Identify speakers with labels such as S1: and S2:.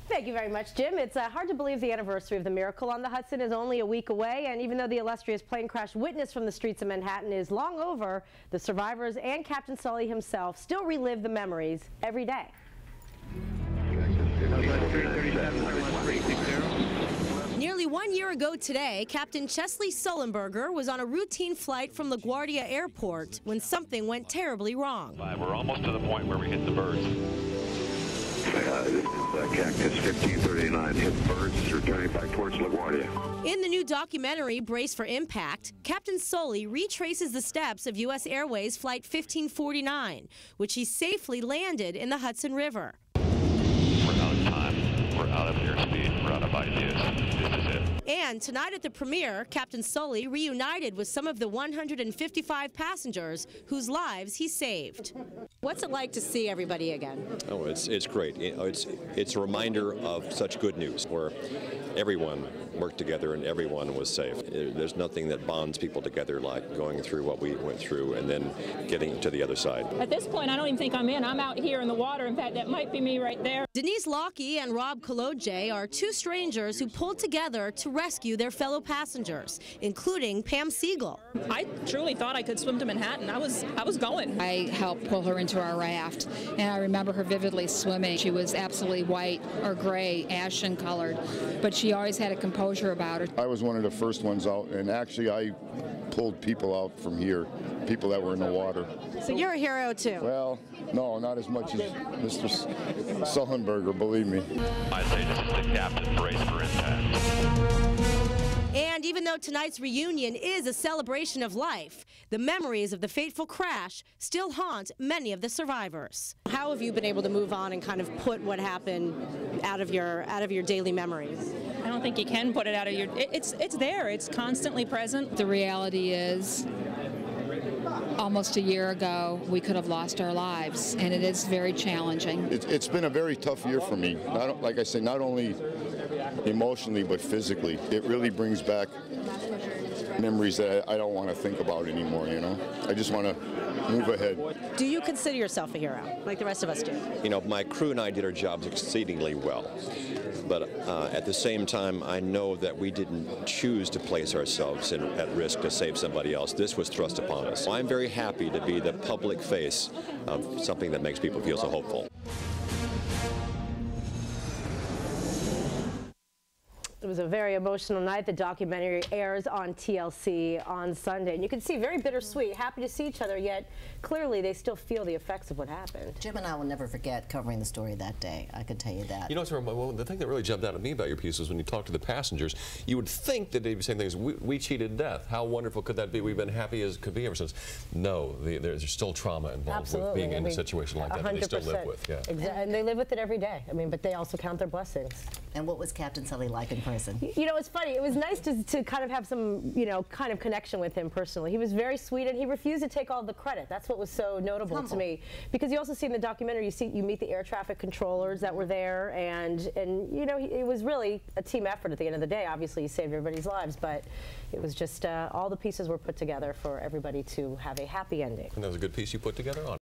S1: Thank you very much, Jim. It's hard to believe the anniversary of the miracle on the Hudson is only a week away, and even though the illustrious plane crash witnessed from the streets of Manhattan is long over, the survivors and Captain Sully himself still relive the memories every day. Nearly 1 year ago today, Captain Chesley Sullenberger was on a routine flight from LaGuardia Airport when something went terribly wrong.
S2: We're almost to the point where we hit the birds.
S3: Cactus 1539 hit birds returning back towards LaGuardia.
S1: In the new documentary, Brace for Impact, Captain Sully retraces the steps of U.S. Airways Flight 1549, which he safely landed in the Hudson River.
S2: We're out of time, we're out of airspeed, we're out of ideas. This is it.
S1: And tonight at the premiere, Captain Sully reunited with some of the 155 passengers whose lives he saved. What's it like to see everybody again?
S4: Oh, it's great. It's a reminder of such good news where everyone worked together and everyone was safe. There's nothing that bonds people together like going through what we went through and then getting to the other side.
S5: At this point, I don't even think I'm in. I'm out here in the water. In fact, that might be me right there.
S1: Denise Lockie and Rob Koloje are two strangers who pulled together to rescue their fellow passengers, including Pam Siegel.
S5: I truly thought I could swim to Manhattan. I was going.
S6: I helped pull her into our raft, and I remember her vividly swimming. She was absolutely white or gray, ashen colored, but she always had a composure about her.
S7: I was one of the first ones out, and actually I pulled people out from here, people that were in the water.
S1: So you're a hero too?
S7: Well, no, not as much as Mr. Sullenberger, believe me.
S2: I say this is the Captain Brace for Impact.
S1: And even though tonight's reunion is a celebration of life, the memories of the fateful crash still haunt many of the survivors. How have you been able to move on and kind of put what happened out of your daily memories?
S5: I don't think you can put it out of your... It's there. It's constantly present.
S6: The reality is, almost a year ago, we could have lost our lives, and it is very challenging.
S7: It's been a very tough year for me. Like I say, not only emotionally but physically. It really brings back memories that I don't want to think about anymore, you know? I just want to move ahead.
S1: Do you consider yourself a hero, like the rest of us do?
S4: You know, my crew and I did our jobs exceedingly well. But at the same time, I know that we didn't choose to place ourselves at risk to save somebody else. This was thrust upon us. I'm very happy to be the public face of something that makes people feel so hopeful.
S1: It was a very emotional night. The documentary airs on TLC on Sunday. And you can see very bittersweet, happy to see each other, yet clearly they still feel the effects of what happened.
S8: Jim and I will never forget covering the story that day. I could tell you that.
S9: You know, the thing that really jumped out at me about your piece was when you talked to the passengers, you would think that they'd be saying things, we cheated death. How wonderful could that be? We've been happy as could be ever since. No, there's still trauma involved with being in a situation like that
S1: 100%.
S9: that they still live with. Yeah.
S1: Exactly. And they live with it every day. I mean, but they also count their blessings.
S8: And what was Captain Sully like in person?
S1: You know, it's funny. It was nice to kind of have some, you know, kind of connection with him personally. He was very sweet, and he refused to take all the credit. That's what was so notable to me. Because you also see in the documentary, you meet the air traffic controllers that were there, and you know, it was really a team effort at the end of the day. Obviously, he saved everybody's lives, but it was just all the pieces were put together for everybody to have a happy ending.
S9: And that was a good piece you put together on